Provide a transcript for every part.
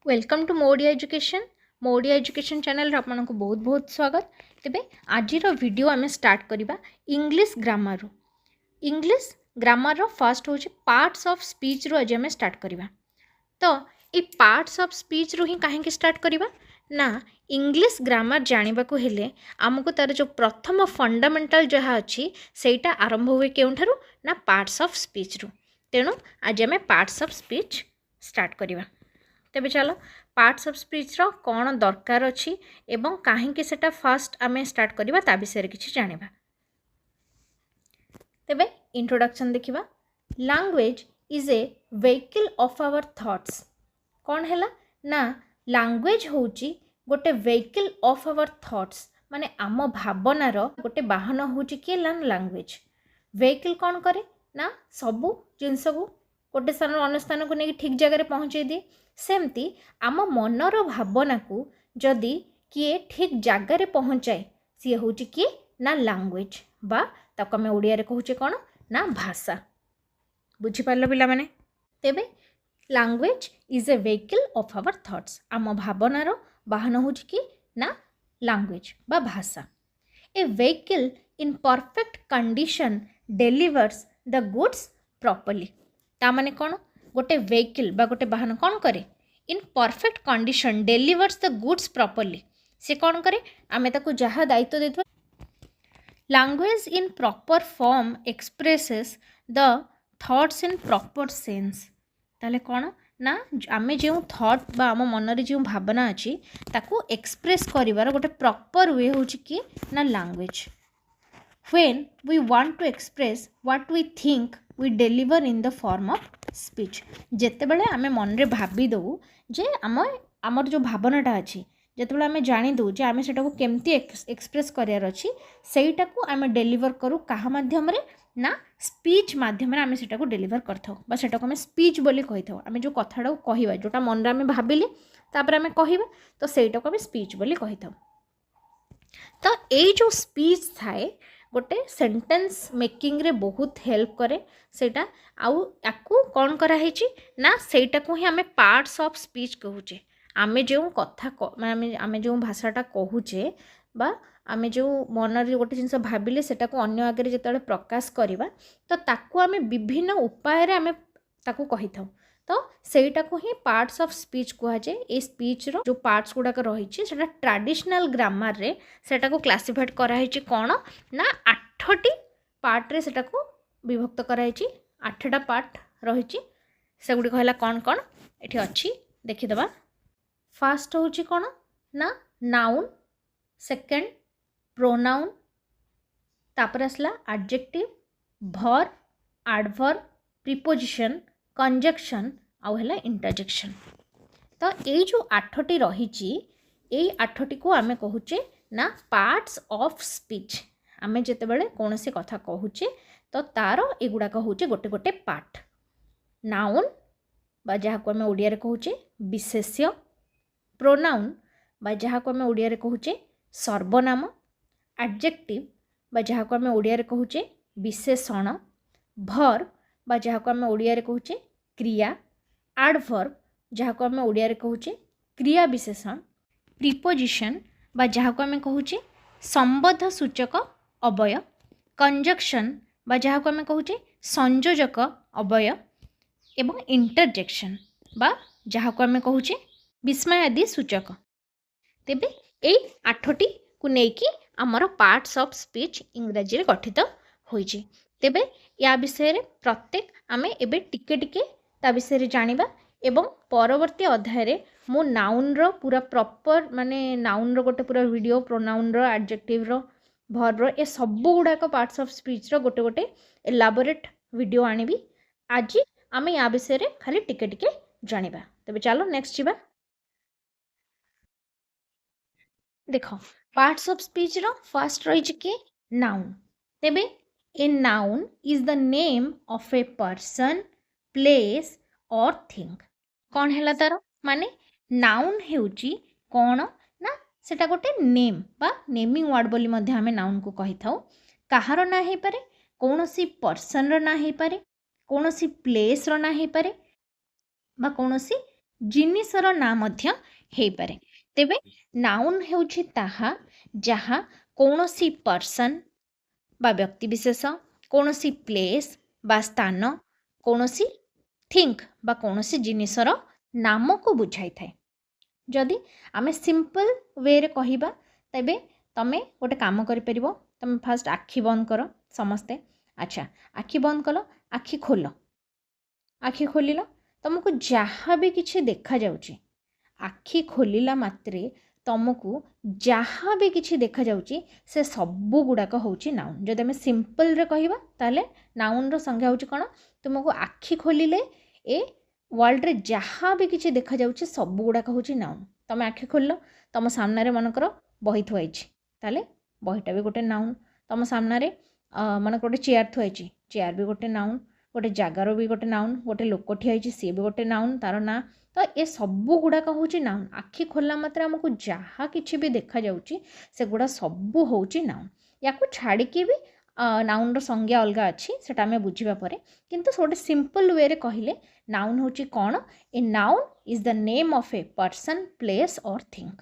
Welcome to Modia education channel आपको बहुत बहुत स्वागत। तेबे आज वीडियो आम स्टार्ट करवा इंग्लिश ग्रामर फर्स्ट हूँ पार्ट्स ऑफ स्पीच रू आज आम स्टार्ट करवा। तो ये पार्ट्स ऑफ स्पीच रू ही कहीं स्टार्ट करवा ना इंग्लिश ग्रामर जानवा को हेले आमको तार जो प्रथम फंडामेंटल जहाँ अच्छी सेटा आरंभ हुए केउठारु ना पार्ट्स ऑफ स्पीच रू। तेणु आज आम पार्ट्स ऑफ स्पीच स्टार्ट करवा। तेबे चलो पार्ट्स ऑफ स्पीच रो कौन दरकार अच्छी एवं कहीं सेटा फर्स्ट आम स्टार्ट करवा ता विषय किसी जानिबा। तेबे इंट्रोडक्शन देखिबा। Language is a vehicle of our thoughts. कौन हैला ना लैंग्वेज होची गोटे वेहिकल ऑफ आवर थॉट्स माने आम भावनार गोटे वाहन होची कि लैंग्वेज। वेहिकल कौन करे ना सबू जिनस को गोटे स्थान अन्य स्थान को नहीं ठीक जगह पहुँचे दिए। सेमती आम मनर भावना को जदि किए ठीक जगार पहुँचाए सी हूँ किए ना लैंग्वेज बा ताको आम ओडिया रे कहूचे कौन ना भाषा। बुझीपार पिला माने। तेबे language is a vehicle of our thoughts. आम भावनार वाहन हूँ कि ना लैंग्वेज बा भाषा। A vehicle in perfect condition delivers the goods properly. ता माने कौन गोटे वेहिकल बा गोटे वाहन कौन करे in perfect condition delivers the goods properly. से कौन करे आमे ताको जहाँ दायित्व देथो। Language in proper form expresses the thoughts in proper sense. ताले कौन ना आमे जो थॉट बा आम मन जो भावना अच्छी ताको एक्सप्रेस करिवार गोटे प्रॉपर वे होची कि ना language. When we want to express what we think we deliver in the form of speech। जेते बेले आमे मन रे भाबी दो जे आमर जो भावनाटा अच्छी जेते बेले आमे जानी दो जे आमे सेटा को केमती एक्सप्रेस करियार अच्छी सेटा को आमे डेलीवर करू कहा माध्यम रे ना स्पीच माध्यम रे आमे सेटा को डेलीवर करथाउ बा सेटा को आमे स्पीच बोली कहिथाउ। आमे जो कथाटा को कहिबा जोटा मन रे आमे भाबिले तापर आमे कहिबा तो सेटा को आमे स्पीच बोली कहिथाउ। तो एई जो स्पीच थाए गोटे सेंटेंस मेकिंग रे बहुत हेल्प करे सेटा आउ याकू कौन करा हेची ना सेटा को ही आमे पार्ट्स ऑफ स्पीच कहूचे। आमे जो कथा आमे जो भाषाटा कहूचे बा आमे जो मन रे गोटे जिनस भाबिले सेटा को अन्य आगे जेतेबेले प्रकाश करिबा तो ताकू आमे विभिन्न उपाय रे आमे ताकू कहिथाउ। तो सेटा को ही पार्ट्स ऑफ स्पीच कहा जाए। ए स्पीच रो जो पार्ट्स गुड़ाक रही सेटा ट्रेडिशनल ग्रामर रे सेटा को क्लासिफाइड कराई कौन ना 8टी पार्ट रे सेटा को विभक्त कराई 8टा पार्ट रही से गुड़ी कहला कौन कौन एठी अच्छी देखिदबा। फास्ट होची कौन ना नाउन, सेकेंड प्रोनाउन, तापर आसला adjective, verb, adverb, preposition, conjunction आउ है इंटरजेक्शन। तो ये जो 8टी रही यही 8टी को आमे कहूचे ना पार्ट्स ऑफ स्पीच। आमे जेते बेले कौन से कथा कहूचे तो तार एगुड़ा कहूचे गोटे गोटे पार्ट। नाउन बा जहाँ को आमे ओडिया रे कहूचे विशेष्य, प्रोनाउन बा जहाँ को आमे ओडिया रे कहूचे सर्वनाम, एडजेक्टिव बा जहाँ को आमे ओडिया रे कहूचे विशेषण, वर्ब बा जहाँ को आमे ओडिया रे कहूचे क्रिया, एडवर्ब जहाँ को आमे ओडिया रे कहूचे क्रिया विशेषण, प्रीपोजिशन बा जहाँ को आमे कहूचे संबंध सूचक अवय, कंजक्शन बा जहाँ को आमे कहूचे संयोजक अवय एवं इंटरजेक्शन बा जहाँ को आमे कहूचे विस्मय आदि सूचक। तेबे एई 8टी को नेकी आमर पार्ट्स ऑफ स्पीच इंग्रजी रे गठित होईची। तेबे या विषय रे प्रत्येक आमे एबे टिके टिके ता विषय रे जानिबा एवं परवर्ती अध्याय रे मो नाउन रो पूरा प्रॉपर माने नाउन रो गोटे पूरा वीडियो, प्रोनाउन रो, एडजेक्टिव रो, वर्ब रो ए सब गुडा को पार्ट्स ऑफ स्पीच रो गोटे गोटे एलाबोरेट वीडियो आनिबी। आज आमे या विषय रे खाली टिके टिके जानिबा। तबे चलो नेक्स्ट जिबा। देखो पार्ट्स ऑफ स्पीच रो फर्स्ट रही के नाउन। तेबे a noun is the name of a person, place or thing. कौन है तार माने नाउन हेउची कौन ना सेटा गोटे नेम बा नेमिंग वर्ड बोली मध्य आमे नाउन को कहि थाउ। कहार ना हे पारे, कौनसी पर्सन रो ना हे पारे, कौनसी प्लेस रो ना हे पारे बा कौनसी ଜିନିଷର ନାଁ ମଧ୍ୟ ହେଇପାରେ। ତେବେ ନାଉନ୍ ହେଉଛି ତାହା ଯାହା କୌଣସି ପର୍ସନ୍ ବା ବ୍ୟକ୍ତିବିଶେଷ, କୌଣସି ପ୍ଲେସ୍ ବା ସ୍ଥାନ, କୌଣସି ଥିଙ୍କ୍ ବା କୌଣସି ଜିନିଷର ନାମକୁ ବୁଝାଇଥାଏ। ଯଦି ଆମେ ସିମ୍ପଲ୍ ୱେରେ କହିବା ତେବେ ତମେ ଗୋଟେ କାମ କରିପାରିବ। ତମେ ଫାଷ୍ଟ ଆଖି ବନ୍ଦ କର ସମସ୍ତେ। ଆଚ୍ଛା, ଆଖି ବନ୍ଦ କଲ, ଆଖି ଖୋଲ। ଆଖି ଖୋଲିଲ, ତମକୁ ଯାହା ବି କିଛି ଦେଖାଯାଉଛି, ଆଖି ଖୋଲିଲା ମାତ୍ରେ ତମକୁ ଯାହା ବି କିଛି ଦେଖାଯାଉଛି ସେ ସବୁ ଗୁଡ଼ାକ ହେଉଛି ନାଉନ୍। ଯଦି ଆମେ ସିମ୍ପଲ୍ରେ କହିବା ତାହେଲେ ନାଉନ୍ର ସଂଜ୍ଞା ହେଉଛି କ'ଣ? ତୁମକୁ ଆଖି ଖୋଲିଲେ ଏ ୱାର୍ଲଡ଼ରେ ଯାହା ବି କିଛି ଦେଖାଯାଉଛି ସବୁ ଗୁଡ଼ାକ ହେଉଛି ନାଉନ୍। ତମେ ଆଖି ଖୋଲିଲ, ତମ ସାମ୍ନାରେ ମନେକର ବହି ଥୁଆ ହେଇଛି, ତାହେଲେ ବହିଟା ବି ଗୋଟେ ନାଉନ୍। ତମ ସାମ୍ନାରେ ମନେକର ଗୋଟେ ଚେୟାର ଥୁଆ ହେଇଛି, ଚେୟାର ବି ଗୋଟେ ନାଉନ୍। ଗୋଟେ ଜାଗାର ବି ଗୋଟେ ନାଉନ୍, ଗୋଟେ ଲୋକ ଠିଆ ହେଇଛି ସିଏ ବି ଗୋଟେ ନାଉନ୍, ତାର ନାଁ। ତ ଏ ସବୁ ଗୁଡ଼ାକ ହେଉଛି ନାଉନ୍। ଆଖି ଖୋଲିଲା ମାତ୍ରେ ଆମକୁ ଯାହା କିଛି ବି ଦେଖାଯାଉଛି ସେଗୁଡ଼ା ସବୁ ହେଉଛି ନାଉନ୍। ୟାକୁ ଛାଡ଼ିକି ବି ନାଉନ୍ର ସଂଜ୍ଞା ଅଲଗା ଅଛି, ସେଟା ଆମେ ବୁଝିବା ପରେ। କିନ୍ତୁ ଗୋଟେ ସିମ୍ପଲ୍ ୱେରେ କହିଲେ ନାଉନ୍ ହେଉଛି କ'ଣ? A noun is the name of a person, place or thing.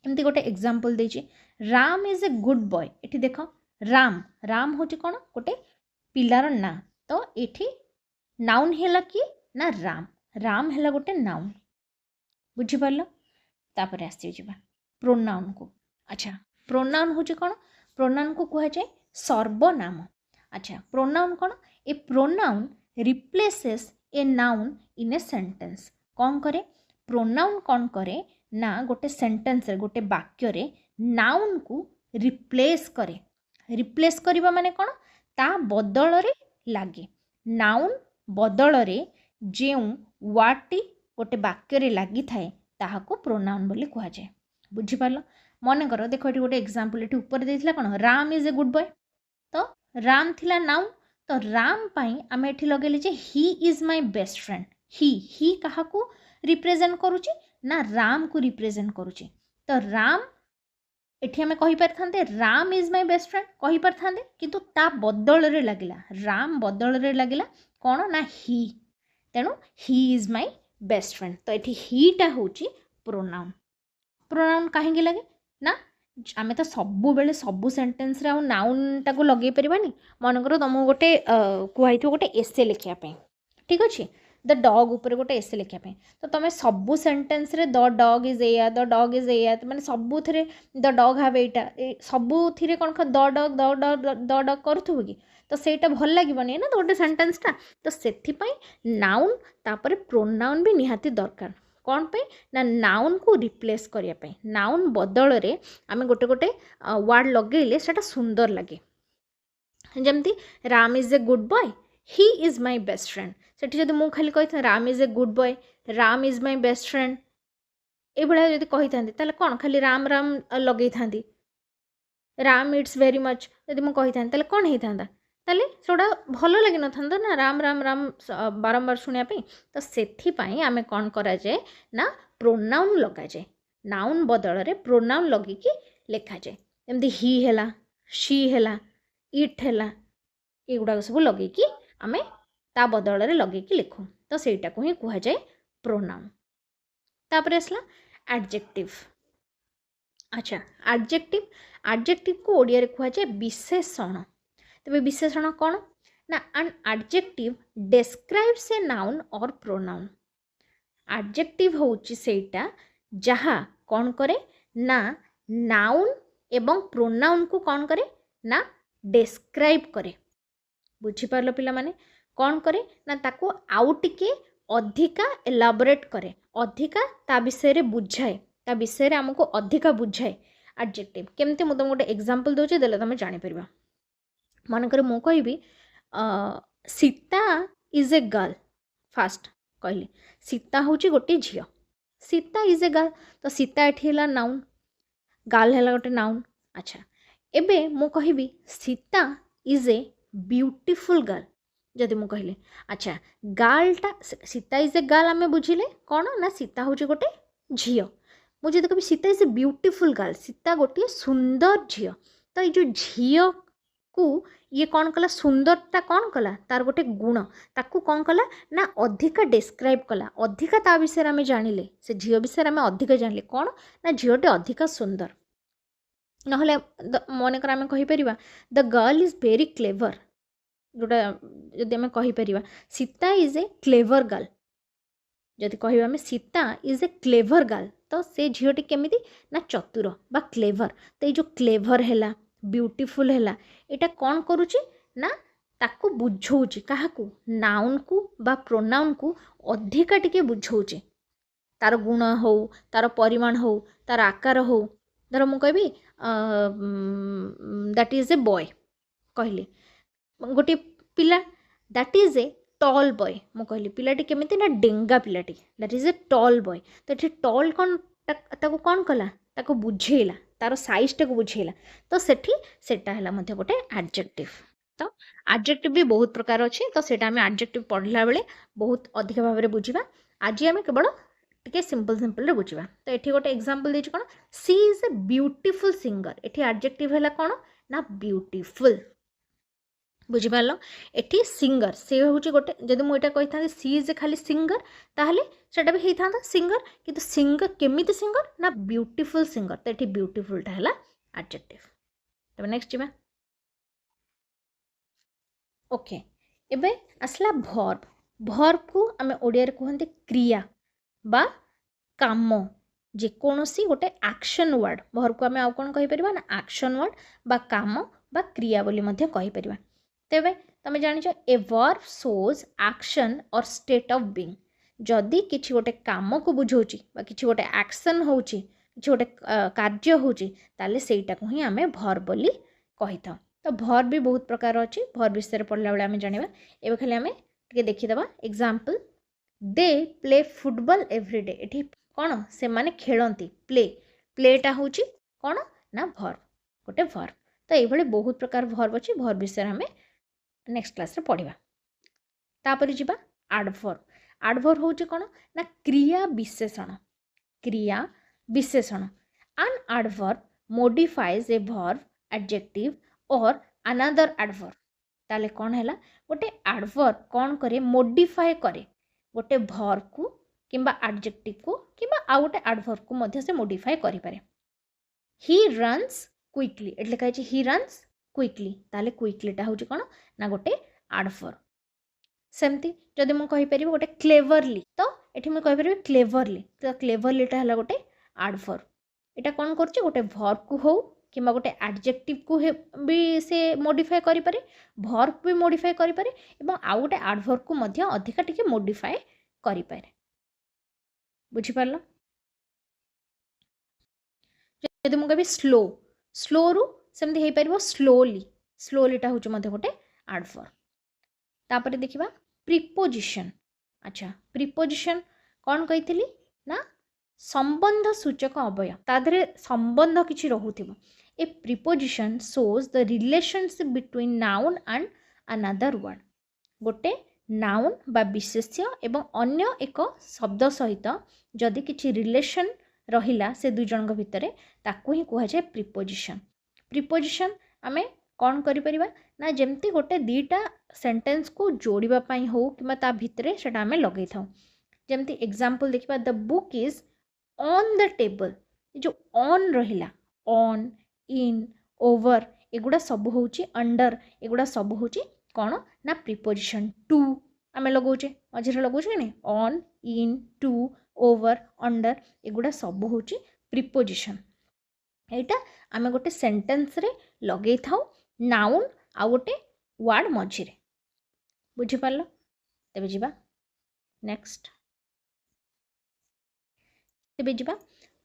ଏମିତି ଗୋଟେ ଏକ୍ଜାମ୍ପଲ୍ ଦେଇଛି, Ram is a good boy. ଏଠି ଦେଖ, ରାମ ହେଉଛି କ'ଣ? ଗୋଟେ ପିଲାର ନାଁ। ତ ଏଠି ନାଉନ୍ ହେଲା କି ନା ରାମ ହେଲା ଗୋଟେ ନାଉନ୍। ବୁଝିପାରିଲ? ତାପରେ ଆସିଯିବା ପ୍ରୋନାଉନ୍କୁ। ଆଚ୍ଛା, ପ୍ରୋନାଉନ୍ ହେଉଛି କ'ଣ? ପ୍ରୋନାଉନ୍କୁ କୁହାଯାଏ ସର୍ବନାମ। ଆଚ୍ଛା, ପ୍ରୋନାଉନ୍ କ'ଣ? A pronoun replaces a noun in a sentence. କ'ଣ କରେ? ପ୍ରୋନାଉନ୍ କ'ଣ କରେ ନା ଗୋଟେ ସେଣ୍ଟେନ୍ସରେ, ଗୋଟେ ବାକ୍ୟରେ ନାଉନ୍କୁ ରିପ୍ଲେସ୍ କରେ। ରିପ୍ଲେସ୍ କରିବା ମାନେ କ'ଣ? ତା ବଦଳରେ ଲାଗେ। ନାଉନ୍ ବଦଳରେ ଯେଉଁ ୱାର୍ଡ଼ଟି ଗୋଟେ ବାକ୍ୟରେ ଲାଗିଥାଏ ତାହାକୁ ପ୍ରୋନାଉନ୍ ବୋଲି କୁହାଯାଏ। ବୁଝିପାରିଲ? ମନେକର ଦେଖ, ଏଠି ଗୋଟେ ଏକ୍ଜାମ୍ପଲ୍ ଏଠି ଉପରେ ଦେଇଥିଲା କ'ଣ? Ram is a good boy. ତ ରାମ ଥିଲା ନାଉନ୍, ତ ରାମ ପାଇଁ ଆମେ ଏଠି ଲଗେଇଲେ ଯେ he is my best friend. He କାହାକୁ ରିପ୍ରେଜେଣ୍ଟ କରୁଛି ନା ରାମକୁ ରିପ୍ରେଜେଣ୍ଟ କରୁଛି। ତ ରାମ ଏଠି ଆମେ କହିପାରିଥାନ୍ତେ Ram is my best friend କହିପାରିଥାନ୍ତେ, କିନ୍ତୁ ତା ବଦଳରେ ଲାଗିଲା, ରାମ ବଦଳରେ ଲାଗିଲା କ'ଣ ନା ହି। ତେଣୁ ହି ଇଜ୍ ମାଇ ବେଷ୍ଟ ଫ୍ରେଣ୍ଡ। ତ ଏଠି ହିଟା ହେଉଛି ପ୍ରୋନାଉନ୍। ପ୍ରୋନାଉନ୍ କାହିଁକି ଲାଗେ ନା ଆମେ ତ ସବୁବେଳେ ସବୁ ସେଣ୍ଟେନ୍ସରେ ଆଉ ନାଉନ୍ଟାକୁ ଲଗେଇ ପାରିବାନି। ମନେକର ତୁମକୁ ଗୋଟେ କୁହାହେଇଥିବ ଗୋଟେ ଏସେ ଲେଖିବା ପାଇଁ, ଠିକ୍ ଅଛି? ଦ ଡଗ୍ ଉପରେ ଗୋଟେ ଏସେ ଲେଖିବା ପାଇଁ, ତ ତୁମେ ସବୁ ସେଣ୍ଟେନ୍ସରେ ଦ ଡଗ୍ ଇଜ୍ ଏଇଆ, ଦ ଡଗ୍ ଇଜ୍ ଏଇଆ, ମାନେ ସବୁଥିରେ ଦ ଡଗ୍ ହାଭ୍ ଏଇଟା, ସବୁଥିରେ କ'ଣ ଦ ଡଗ୍ କରୁଥିବ କି? ତ ସେଇଟା ଭଲ ଲାଗିବନି ନା ଗୋଟେ ସେଣ୍ଟେନ୍ସଟା। ତ ସେଥିପାଇଁ ନାଉନ୍ ତାପରେ ପ୍ରୋନାଉନ୍ ବି ନିହାତି ଦରକାର। କ'ଣ ପାଇଁ ନା ନାଉନ୍କୁ ରିପ୍ଲେସ୍ କରିବା ପାଇଁ। ନାଉନ୍ ବଦଳରେ ଆମେ ଗୋଟେ ୱାର୍ଡ଼ ଲଗେଇଲେ ସେଇଟା ସୁନ୍ଦର ଲାଗେ। ଯେମିତି Ram is a good boy, Hi is my best friend. ସେଠି ଯଦି ମୁଁ ଖାଲି କହିଥାନ୍ତି Ram is a good boy, Ram is my best friend, ଏଇଭଳିଆ ଯଦି କହିଥାନ୍ତି ତାହେଲେ କ'ଣ ଖାଲି ରାମ ଲଗେଇଥାନ୍ତି। ରାମ ଇଟ୍ସ ଭେରି ମଚ୍ ଯଦି ମୁଁ କହିଥାନ୍ତି ତାହେଲେ କ'ଣ ହେଇଥାନ୍ତା? ତାହେଲେ ସେଗୁଡ଼ା ଭଲ ଲାଗିନଥାନ୍ତା ନା, ରାମ ବାରମ୍ବାର ଶୁଣିବା ପାଇଁ। ତ ସେଥିପାଇଁ ଆମେ କ'ଣ କରାଯାଏ ନା ପ୍ରୋନାଉନ୍ ଲଗାଯାଏ। ନାଉନ୍ ବଦଳରେ ପ୍ରୋନାଉନ୍ ଲଗେଇକି ଲେଖାଯାଏ। ଯେମିତି ହି ହେଲା, ସି ହେଲା, ଇଟ୍ ହେଲା, ଏଗୁଡ଼ାକ ସବୁ ଲଗେଇକି ଆମେ ତା ବଦଳରେ ଲଗେଇକି ଲେଖୁ। ତ ସେଇଟାକୁ ହିଁ କୁହାଯାଏ ପ୍ରୋନାଉନ୍। ତାପରେ ଆସିଲା ଆଡଜେକ୍ଟିଭ୍। ଆଚ୍ଛା, ଆଡଜେକ୍ଟିଭ୍କୁ ଓଡ଼ିଆରେ କୁହାଯାଏ ବିଶେଷଣ। ତେବେ ବିଶେଷଣ କ'ଣ ନା ଆନ୍ ଆଡଜେକ୍ଟିଭ୍ ଡେସ୍କ୍ରାଇବ୍ସ ଏ ନାଉନ୍ ଅର୍ ପ୍ରୋନାଉନ୍। ଆଡଜେକ୍ଟିଭ୍ ହେଉଛି ସେଇଟା ଯାହା କ'ଣ କରେ ନା ନାଉନ୍ ଏବଂ ପ୍ରୋନାଉନ୍କୁ କ'ଣ କରେ ନା ଡେସ୍କ୍ରାଇବ୍ କରେ। ବୁଝିପାରିଲ ପିଲାମାନେ? କ'ଣ କରେ ନା ତାକୁ ଆଉ ଟିକେ ଅଧିକା ଏଲାବୋରେଟ୍ କରେ, ଅଧିକା ତା ବିଷୟରେ ବୁଝାଏ, ତା ବିଷୟରେ ଆମକୁ ଅଧିକା ବୁଝାଏ ଆଡଜେକ୍ଟିଭ୍। କେମିତି? ମୁଁ ତୁମକୁ ଗୋଟେ ଏକ୍ଜାମ୍ପଲ୍ ଦେଉଛି, ଦେଲେ ତୁମେ ଜାଣିପାରିବ। ମନେକର ମୁଁ କହିବି Sita is a girl. First କହିଲି ସୀତା ହେଉଛି ଗୋଟେ ଝିଅ, ସୀତା ଇଜ୍ ଏ ଗାର୍ଲ। ତ ସୀତା ଏଠି ହେଲା ନାଉନ୍, ଗାର୍ଲ ହେଲା ଗୋଟେ ନାଉନ୍। ଆଚ୍ଛା, ଏବେ ମୁଁ କହିବି Sita is A beautiful girl. ଯଦି ମୁଁ କହିଲି ଆଚ୍ଛା, ଗାର୍ଲଟା ସୀତା ଇଜ୍ ଏ ଗାର୍ଲ ଆମେ ବୁଝିଲେ କ'ଣ ନା ସୀତା ହେଉଛି ଗୋଟେ ଝିଅ। ମୁଁ ଯଦି କହିବି Sita is A beautiful girl, Sita ଗୋଟିଏ ସୁନ୍ଦର ଝିଅ। ତ ଏଇ ଯେଉଁ ଝିଅକୁ को ये कौन कला सुंदरता कौन कला तार गोटे गुण ताकू कौन कला ना अधिका डिस्क्राइब कला अधिका ता विषय आम जानिले से झील विषय आम अधिका जानिले कौन ना झीलटे अधिका सुंदर नहले मनकर आम कहीपर the girl is very clever जोटा जदि आम कहीपर Sita is a clever girl जदि कह आम Sita is a clever girl तो से झीलटी केमी ना चतुर बा क्लेवर तो ये जो क्लेवर है ब्यूटीफुल है यहाँ कौन करुच्ची ना ताकू बुझाऊँच क्या नाउन को बा प्रोनाउन को अधिका टिके बुझाऊँच तार गुण हो तार परिमाण हो तार आकार हो धर मु कहि दैट इज ए बॉय कहली गोटे पिला that is a tall boy मु कहली पिलाटी केमिति ना डेंगा पिलाटी that is a tall boy तो ये टॉल कौन ताको कौन कला ताको बुझेला तार साइज टाक बुझेला तो सेठी सेटा है मध्य गोटे एडजेक्टिव तो एडजेक्टिव भी बहुत प्रकार अच्छे तो सेटा आम एडजेक्टिव पढ़ला बेले बहुत अधिक भाव में बुझा आज आम केवल टे सिंपल बुझा तो ये गोटे एग्जांपल देछि कौन सी इज ए ब्यूटीफुल सिंगर ये एडजेक्टिव है कौन ना ब्यूटीफुल बुझिपार एटी सिंगर से हूँ गोटे जब मुझे कही था सी इज खाली सिंगर ताहले सेटा भी होता था सिंगर किंतु सिंगर केमिति सिंगर ना ब्यूटीफुल सिंगर तो ये ब्यूटीफुलटा है एडजेक्टिव तब नेक्स्ट जी ओके एबे आसला भर्ब भर्ब को आम ओडिया रे कहते क्रिया बा काम जेकोसी गोटे एक्शन वर्ड भर्ब को आम आउ कौन कहीपर ना एक्शन वर्ड बा काम बा क्रिया बोली मध्य कहीपर तेबे तुम जान ए वर्ब शोज एक्शन और स्टेट ऑफ बीइंग जदि किछि गोटे काम को बुझाऊँच कि गोटे एक्शन होछि गोटे कार्य होछि ताले सेटा को ही आमे भर्ब बोली कही था तो भर्ब भी बहुत प्रकार अच्छी भर्ब विषय पढ़ला बेले आम जाना एवं खाली आम टे देखीदे example they play football everyday ये कौन से माने खेलती प्ले प्लेटा हूँ कौन ना भर्ब गोटे भर्ब तो ये बहुत प्रकार भर्ब अच्छी भर्ब विषय आम नेक्स्ट क्लास रे पढ़िबा तापर जिबा एडवर्ब एडवर्ब होची कोन ना क्रिया विशेषण an adverb modifies a verb adjective और अनदर एडवर्ब ताले कोन हैला गोटे एडवर्ब कोन करे मॉडिफाई करे गोटे वर्ब को किंबा एडजेक्टिव को किंबा आ गोटे एडवर्ब को मध्य से मॉडिफाई करि पारे ही रन्स क्विकली एटले कहै ही रन्स क्विकली ताले क्विकलीटा हूँ कौन ना गोटे एडवर्ब सेमती जदि मुझे कहीपर गोटे क्लेवरली तो ये मुझे कहीपर क्लेवरली तो क्लेवरलीटा है गोटे एडवर्ब यहाँ कौन कर गोटे वर्ब को हो कि गोटे एडजेक्टिव को भी से मॉडिफाई करि पारे वर्ब भी मॉडिफाई करि पारे एवं आउ गोटे एडवर्ब को मध्य अधिका टिके मॉडिफाई करि पारे बुझिपारल जदि मुझे कहि स्लो स्लो रु सेमती हो पार स्लोली स्लोलीटा हूँ मत गोटे एडवर्ब तापर देखा प्रिपोजिशन अच्छा प्रिपोजिशन कौन कही ना संबंध सूचक अवय तादरे संबंध किसी रोथि a preposition shows the relationship between noun and another word गोटे नाउन बा विशेष्य एवं अन्य एक शब्द सहित जदि किसी रिलेशन रहिला से दुई जन भितर ताकू ही कहुए प्रिपोजिशन प्रिपोजिशन आमे कौन करिपरिबा ना जेमती गोटे दीटा सेंटेंस को जोड़िबा पई हो किबा ता भितरे सेटा आमे लगै थाउ जेमती एग्जांपल देखिबा the book is on the table जो ऑन रहिला ऑन इन ओवर एगुड़ा सब होची अंडर एगुड़ा सब होची कौन ना प्रिपोजिशन टू आमे लगाउचे मझिरे लगाउचे ने on in to over under एगुड़ा सब होची प्रिपोजिशन एटा आमे गोटे सेंटेंस रे लगे थाउ नाउन आ गोटे वर्ड मझिरे बुझिपारल तेबे जिबा नेक्स्ट तेबे जिबा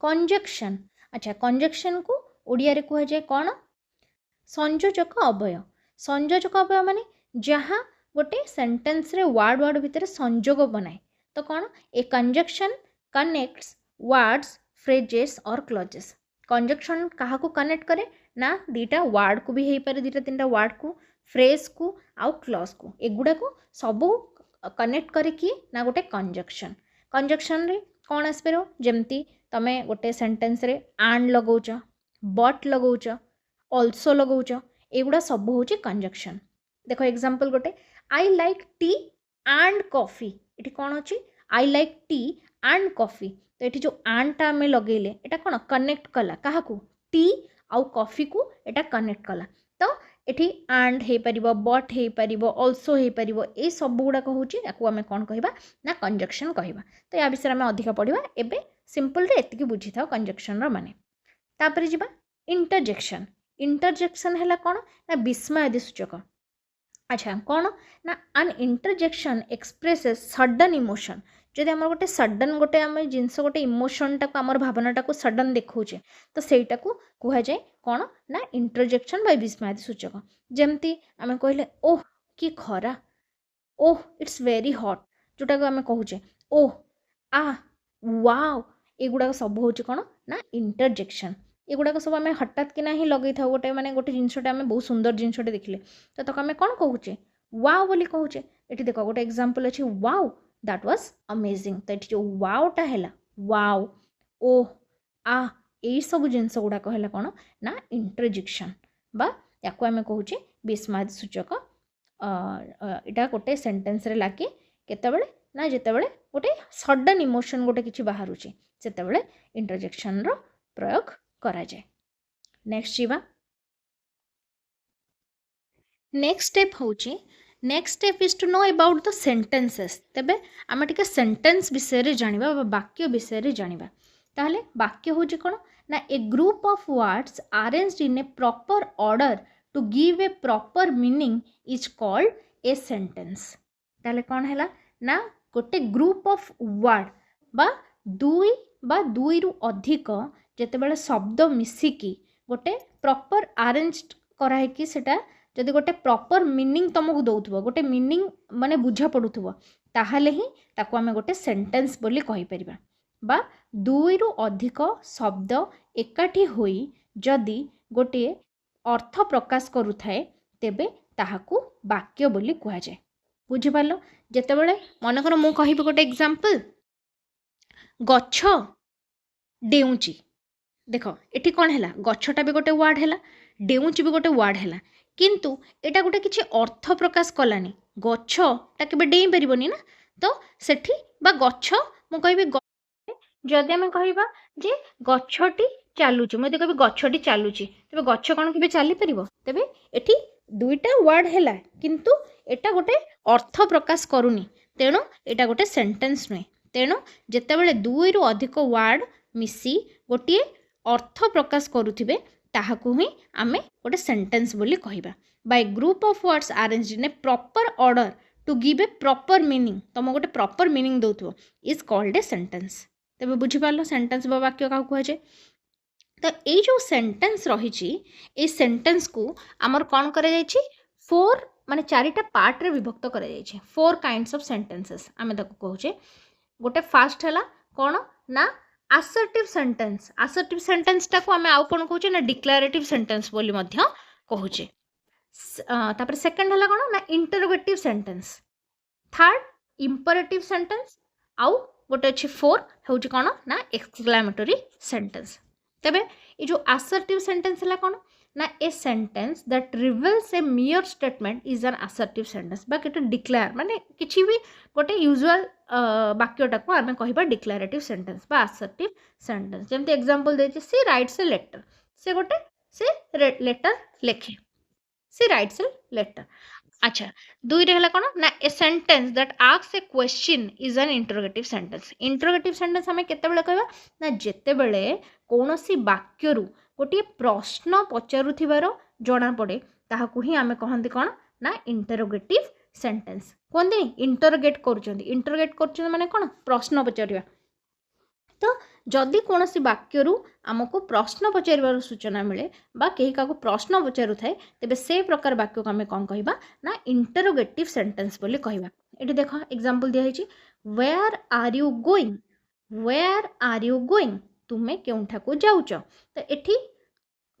कंजक्शन अच्छा कंजक्शन को ओडिया रे कह जाए कौन संयोजक अवय माने जहाँ गोटे सेंटेंस रे वर्ड भितर संयोग बनाए तो कौन A conjunction connects words phrases और क्लॉजेस कंजक्शन कहा को कनेक्ट करे ना दीटा वर्ड को भी हो पारे दीटा तीन वर्ड को फ्रेज को आउ क्लॉज को एगुड़ा को सबू कनेक्ट करे कि ना गोटे कंजक्शन रे कौन आसपार जमती तुम्हें गोटे सेंटेंस रे एंड लगाउच बट लगाउच ऑल्सो लगाउच एगुड़ा सब हूँ कंजक्शन। देख एग्जांपल गोटे I like T and coffee, ये कौन अच्छी I like T and coffee, तो ये जो एंडटा आम लगेले ये कौन कनेक्ट कला क्या टी आउ कॉफी को एटा कनेक्ट कला, तो ये एंड हो पार बट हो पार अल्सो हो पार ये सब गुड़ाक हूँ या आम कौन कह ना कंजक्शन कहवा। तो या विषय में अधिक पढ़ा एवं सिंपल एति बुझी था कंजक्शन माने। तापर जी इंटरजेक्शन। इंटरजेक्शन है कौन ना विस्मय सूचक। अच्छा कौन ना आन इंटरजेक्शन एक्सप्रेसेस सडन इमोशन, जदि आम गोटे सडन गोटे आम जिनस गोटे इमोशनटा को आम भावनाटा को सडन देखौचे तो सहीटा को कह जाए कौन ना इंटरजेक्शन बाय विस्मय सूचक। जमती आम कहले ओह कि खरा, ओह इट्स वेरी हॉट, जोटा को आम कहूचे ओह आ वाओ, एगुड़ा सब हूँ कौन ना इंटरजेक्शन। एगुड़ाक सब आम हठात कि ही लगे था गोटे माने गोटे जिनसटा आम बहुत सुंदर जिनसटे देखिले तो तक आम कौन कहूचे वाओ बोली कहूचे। ये देख गोटे एग्जांपल अच्छे वाओ दैट वाज अमेजिंग, तो ये जो वाओटा है वाओ ओह आ यही सब जिनस गुड़ाक है कौन ना इंटरजेक्शन बा या आम कहूचे विस्मय सूचक। यहाँ गोटे सेंटेंस रे लागे केतबेले ना जेतेबेले गोटे सडन इमोशन गोटे किछि बाहरुचे सेतेबेले इंटरजेक्शन रो प्रयोग करा जाए। नेक्स्ट जीवा नेक्स्ट स्टेप होची next step is to know about the sentences. तेबे आम टिके सेंटेंस विषय रे जानिबा वाक्य विषय रे जानिबा। ताहले वाक्य होची कोन ना a group of words arranged in a proper order to give a proper meaning is called a sentence. ताहले कौन है ना गोटे ग्रुप ऑफ वर्ड बा दुई रु अधिक जेतेबेले शब्द मिसिकी गोटे प्रॉपर अरेंज कराई सेटा जदि गोटे प्रॉपर मीनिंग तुमको दौथुव गोटे मीनिंग माने बुझा पड़ुथुव ताहले ही ताको आमे गोटे सेंटेंस बोली कहि परिबा। बा दुई रु अधिक शब्द एकाठी होई जदि गोटे अर्थ प्रकाश करुथाए तेबे ताहाकू वाक्य बोली कहा जाए। बुझी पारलो जेतेबेले मनकर मु कहिबि गोटे एग्जांपल गच्छ डेउची, देख ये कौन है गछटा भी गोटे वार्ड है डेउची भी गोटे वार्ड है किंतु एटा गोटे किसी अर्थ प्रकाश कलानी गछटा केबे डेई परिबनी ना तो सेठी बा गछ मु कहबी जदि आम कहबा जे गछटी चालुची मुझे कहबी गछटी चालुची तेबे गछ कौन केबे चली परिबो तेबे एठी दुईटा वर्ड है किंतु एटा गोटे अर्थ प्रकाश करूनी तेणु एटा गोटे सेंटेंस नुहे। तेणु जेतेबेले दुई रु अधिक वर्ड मिसी गोटे अर्थ प्रकाश करुथिबे ताहाकू ही आमे गोटे सेंटेंस बोली कहिबा। By group of words arranged in a proper order to give a proper meaning तुम गोटे प्रॉपर मीनिंग दौथुव इज कॉल्ड ए सेंटेंस। तेबे बुझी पारलो सेंटेंस बा वाक्य का कह जाए। तो ये जो सेंटेंस रही ए सेंटेंस को आमर कौन कर फोर माने चारिटा पार्ट रे विभक्त कर फोर काइंड्स ऑफ सेंटेंसेस आम कहूचे। गोटे फास्ट है कौन ना असर्टिव सेंटेंस। असर्टिव सेंटेंस टाको आम आउ कौन कहूचे ना डिक्लेरेटिव सेंटेंस बोली मध्य कहूचे। तापर सेकंड है कौन ना interrogative sentence. Third imperative sentence आउ गोटे अच्छे फोर हूँ कौन ना एक्सक्लेमेटरी सेंटेंस। तेबे ये जो असर्टिव सेंटेंस है कौन ना ए sentence that reveals A मियर statement is an assertive sentence बा केटे डिक्लेयर माने किछि भी गोटे यूजुअल वाक्यटा को आम कहबा डिक्लेरेटिव सेंटेंस बा असर्टिव सेंटेंस। जेमते एग्जांपल देछि सी राइट्स ए लेटर, से गोटे से लेटर लेखे, सी राइट्स ए लेटर। अच्छा दुई रे कौन ना ए sentence that asks A question is an interrogative sentence. Interrogative sentence आम केतेबेले कहबा ना जेतेबेले कौनसी वाक्यरू गोटे प्रश्न पचारुथिबार जना पड़े ताहाकू ही आमे कहंती कौन ना इंटरोगेटिव सेंटेंस कहते इंटरोगेट करुचंती। इंटरोगेट करुचंती माने कौन प्रश्न पचारिबा। तो जदि कौन सी वाक्यरू आमको प्रश्न पचार सूचना मिले बा कहीं का प्रश्न पचारू थाए तेबे से प्रकार वाक्य को आम कौन कहबा ना इंटरोगेटिव सेंटेंस बोली कहबा। ये देख एग्जांपल दिया है where are you going, where are you going तुम्हें केउठा को जाउच। तो एठी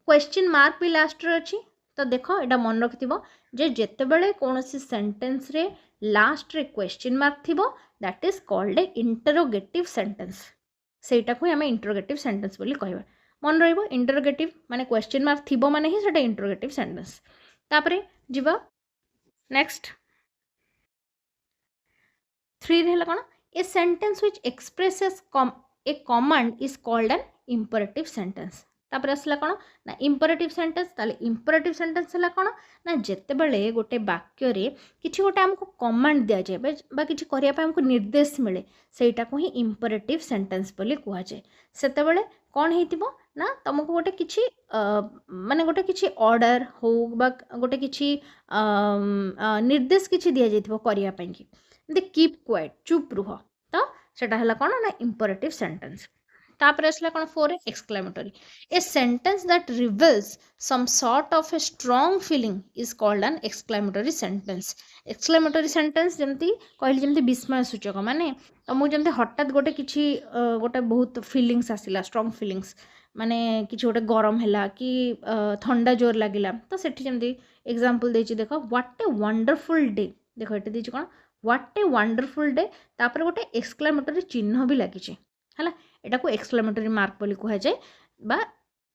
क्वेश्चन मार्क भी लास्ट रे अछि। तो देख एटा मन रखिथिबो जे जेतेबेले कोनोसी सेंटेंस रे लास्ट रे क्वेश्चन मार्क थिबो that is called a interrogative sentence. सेटा को आम इंटरोगेटिव सेंटेंस बोली कहबा। मन रहिबो इंटरोगेटिव माने क्वेश्चन मार्क थिबो माने ही सेटा इंटरोगेटिव सेंटेंस। तापरे जीवा नेक्स्ट 3 हेला कौन a sentence which expresses A command is called N imperative sentence तापर आसला कौन ना इंपरेटिव सेंटेंस ताले इंपरेटिव सेंटेंस हला कौन ना जेते बेले गोटे वाक्य रे किछि गोटे हमको कमांड दिया जाय बा किछि करिया पे हमको निर्देश मिले सेटा को ही इंपरेटिव सेंटेंस बोली कुआ जाय सेते बेले कौन हेतिबो ना तुमको गोटे किछि माने गोटे किछि ऑर्डर हो बा गोटे किछि निर्देश किछि दिया जायतिबो करिया पे कि दे कीप क्वाइट चुप रुह तो सेटा हला कौन ना इंपरेटिव सेंटेंस तापर आसला कौन 4 exclamatory a sentence that reveals some sort of a strong feeling is called an exclamatory sentence जमती कहली जमती विस्मय सूचक माने तुमको जमती हठात गोटे किछि गोटे बहुत फीलिंग्स आसिला स्ट्रांग फीलिंग्स माने किछि गोटे गरम हैला कि ठंडा जोर लागिला तो सेठी जमती एग्जांपल देछि देखो व्हाट ए वंडरफुल डे देखो एटी देछि कोन व्हाट ए वंडरफुल डे तापर गोटे एक्सक्लेमेटरी चिन्ह भी लागिछि हला एटा को एक्सक्लेमेटरी मार्क बोली कुहा जाय बा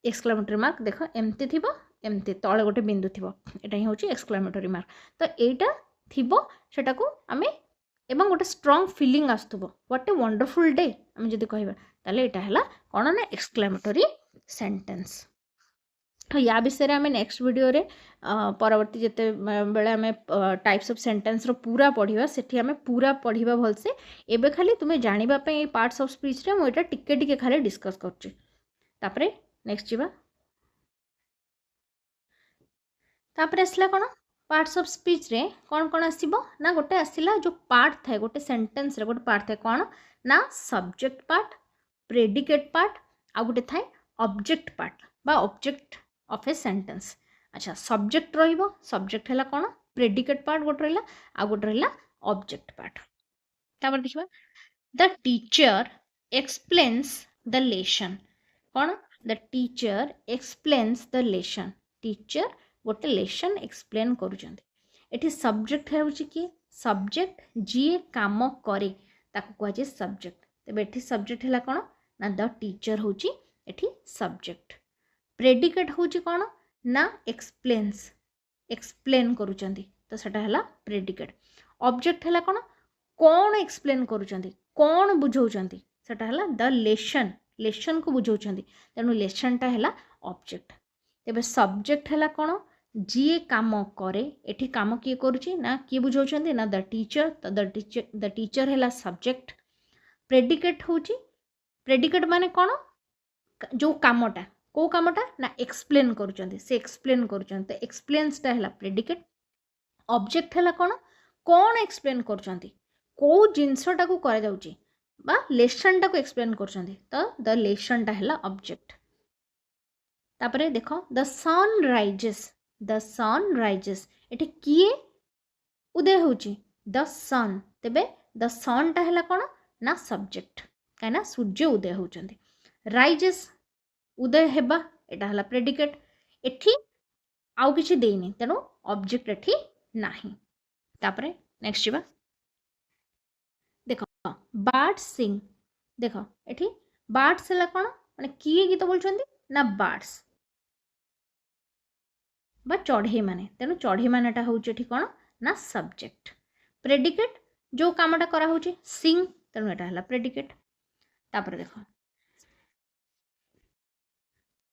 एक्सक्लेमेटरी मार्क देखो एमती थिबो एमती तळे गोटे बिंदु थिबो एटा ही होछि एक्सक्लेमेटरी मार्क तो एटा थिबो सेटा को आमे एवं गोटे स्ट्रांग फीलिंग आस्तुबो व्हाट ए वंडरफुल डे आमे जदी कहबा ताले एटा हला कोन ना एक्सक्लेमेटरी सेंटेंस तो या विषय आम नेक्स्ट वीडियो रे परवर्ती जिते बेले आम टाइप्स ऑफ सेंटेंस रो पूरा पढ़िबा सेठी आम पूरा पढ़िबा भलसे एबे खाली तुम्हें जानिबा पे पार्ट्स ऑफ स्पीच रे मोइटा टिके टिके खाली डिस्कस करछि तापरे नेक्स्ट जीवा तापरे आसला कोन पार्ट्स ऑफ स्पीच रे कोन कोन आसीबो ना गोटे आसीला जो पार्ट थाए गोटे सेंटेंस रे गोटे पार्ट थाए कोन ना सब्जेक्ट पार्ट प्रेडिकेट पार्ट आ गोटे थाए ऑब्जेक्ट पार्ट बा ऑब्जेक्ट ऑफ ए सेंटेंस अच्छा सब्जेक्ट रहिबो सब्जेक्ट हैला कोन प्रेडिकेट पार्ट गोटे रहिला आ गोटे रहिला ऑब्जेक्ट पार्ट तापर देखिबा the teacher explains the lesson cone the teacher explains the lesson teacher गोटे लेसन एक्सप्लेन करूचंती एठी सब्जेक्ट हेउची कि सब्जेक्ट जी काम करे ताको कुआ जे सब्जेक्ट तबे एठी सब्जेक्ट हैला कोन ना द टीचर होची एठी सब्जेक्ट प्रेडिकेट होची कोन ना एक्सप्लेन्स एक्सप्लेन करूचंती तो सेटा हला प्रेडिकेट ऑब्जेक्ट हला कोन कोन एक्सप्लेन करूचंती कोन बुझौचंती सेटा हला द लेसन लेसन को बुझौचंती तेनु लेसनटा हला ऑब्जेक्ट तेबे सब्जेक्ट हला कोन जी काम करे एठी काम किए करूची ना किए बुझौचंती ना द टीचर तो द टीचर हला सब्जेक्ट प्रेडिकेट होची प्रेडिकेट माने कोन जो कामटा को कामटा ना एक्सप्लेन करूचंती से एक्सप्लेन करूचंती तो एक्सप्लेन्सटा हला प्रेडिकेट ऑब्जेक्ट हला कोन कोन एक्सप्लेन करूचंती को जिंसटा को करा जाउची बा लेसनटा को एक्सप्लेन करूचंती तो द लेसनटा हला ऑब्जेक्ट तापरे देखो द सन राइजेस एठी किए उदय होची द सन तेबे द सनटा हला कोन ना सब्जेक्ट काना सूर्य उदय होचंती राइजेस उदय हेबा एटा हला प्रेडिकेट एठी आउ किछि देइनी तेनो ऑब्जेक्ट एठी नाही तापरे नेक्स्ट जीवा देखो बर्ड्स सिंग देखो एठी बर्ड्स हला कोन माने किए गीत बोलचंदी ना बर्ड्स बा चढ़ई माने तेनु चढ़ई मानेटा होउची एठी कोन ना सब्जेक्ट प्रेडिकेट जो कामटा करा होउची सिंग तेनु एटा हला प्रेडिकेट तापरे देखो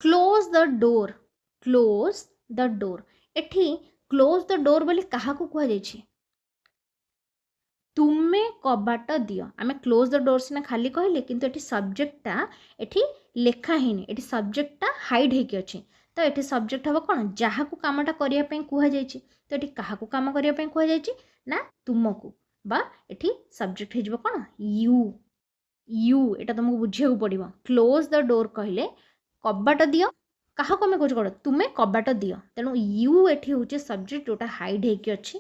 क्लोज द डोर एठी क्लोज द डोर बोली कहा को कुआ जायछि तुमे कबाट दियो आमे क्लोज द डोर सिना खाली कहले किंतु एठी सब्जेक्टटा एठी लेखा हिनी एठी सब्जेक्टटा हाइड हेकी अछि तो एठी सब्जेक्ट हबो कोन जहा को कामटा करिया पे कुआ जायछि तो एठी कहा को काम करिया पे कुआ जायछि ना तुमको बा एठी सब्जेक्ट हेजबो कोन यू एटा तुमको बुझिया को पड़िबो क्लोज द डोर कहले कबाट दियो कहा को मैं कहूँ तुम्हें कबाट दियो तेणु यू एठी होचे सब्जेक्ट जोटा हाइड हेकी अछि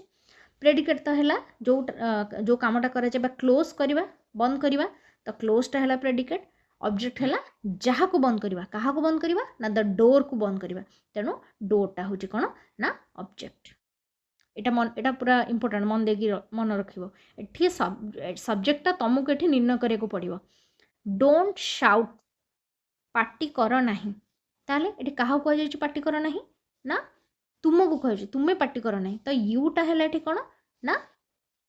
प्रेडिकेट तो हैला जो कामटा करे जे बा क्लोज करबा बंद करबा तो क्लोजटा हैला प्रेडिकेट ऑब्जेक्ट हैला जहा को बंद करबा कहा को बंद करबा ना द डोर को बंद करबा तेणु डोरटा होची कोन ना ऑब्जेक्ट एटा पूरा इंपोर्टेंट मन देगी मन रखिबो एठी सब्जेक्टटा तुमको एठी निर्णय करे को पड़िबो डोंट शाउट पार्टी कर नाही ताले एठी कहा को जायछि पार्टी कर नाही ना तुमको कहे तुम्हें पार्टी कर ना तो यूटा है ये कौन ना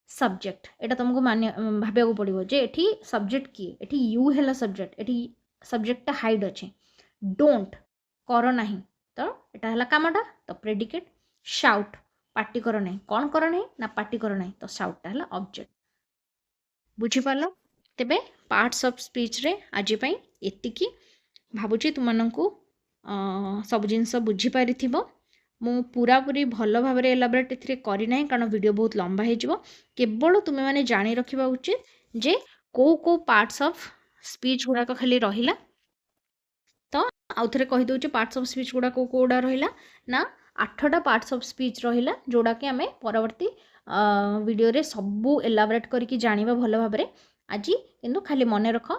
सब्जेक्ट एटा तुमको मान्य भाविया को पड़ो जे एठी सब्जेक्ट किए एठी यू है सब्जेक्ट एठी सब्जेक्टटा हाइड अच्छे डोंट कर ना तो एटा है कामटा तो प्रेडिकेट शाउट पार्टी कर ना कौन कर ना पार्टी कर ना तो शाउटा है ऑब्जेक्ट बुझीपार तेबे पार्ट्स ऑफ स्पीच रे आज एतिकी भावुची तुमको सब जिनस बुझीपारि मु पूरापूरी भल भाव एलाबोरेट ए करना कारण वीडियो बहुत लंबा हो केवल तुम्हें मैंने जानी रखा उचित जे को पार्ट्स ऑफ स्पीच गुड़ाक खाली रहा तो आउ थे कहीदे पार्ट्स ऑफ स्पीच गुड़ा कौड़ा रहा ना 8टा पार्ट्स ऑफ स्पीच रहा जोड़ा कि आम परवर्ती वीडियो रे सबू एलाबोरेट करके जानिबा भल भाव आज किंतु खाली मन रख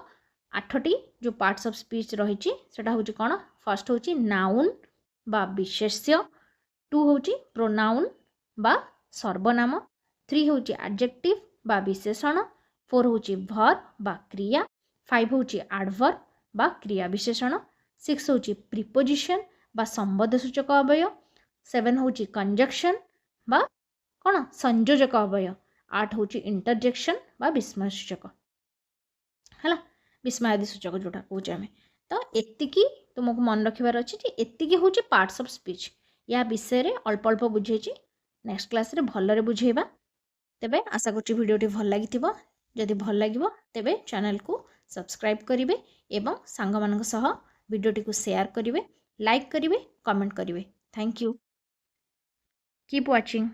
8टी जो पार्ट्स ऑफ स्पीच रही सेटा हूँ कौन फर्स्ट हूँ नाउन बा विशेष्य 2 हूँ प्रोनाउन बा सर्वनाम 3 हूँ एडजेक्टिव बा विशेषण 4 हूँ वर्ब बा क्रिया 5 हूँ एडवर्ब बा क्रिया विशेषण 6 हूँ प्रिपोजिशन बा संबंधसूचक अवय 7 हूँ कंजक्शन बा कौन संयोजक अवय 8 हूँ इंटरजेक्शन बा विस्मयसूचक है विस्मयादि सूचक जोटा कहे आम तो एतिकी तुमको मन रखार अच्छे एतिकी हूँ पार्ट्स ऑफ स्पीच या विषय रे अल्प अल्प बुझे नेक्स्ट क्लास रे भलरे बुझेबा तेबे आशा करछि वीडियोटी भल लागिथिबो जदि भल लागिबो तेबे चैनल को सब्सक्राइब करिवे एवं सांग मानक सह वीडियोटी को शेयर करिवे लाइक करिवे कमेंट करिवे थैंक यू कीप वाचिंग।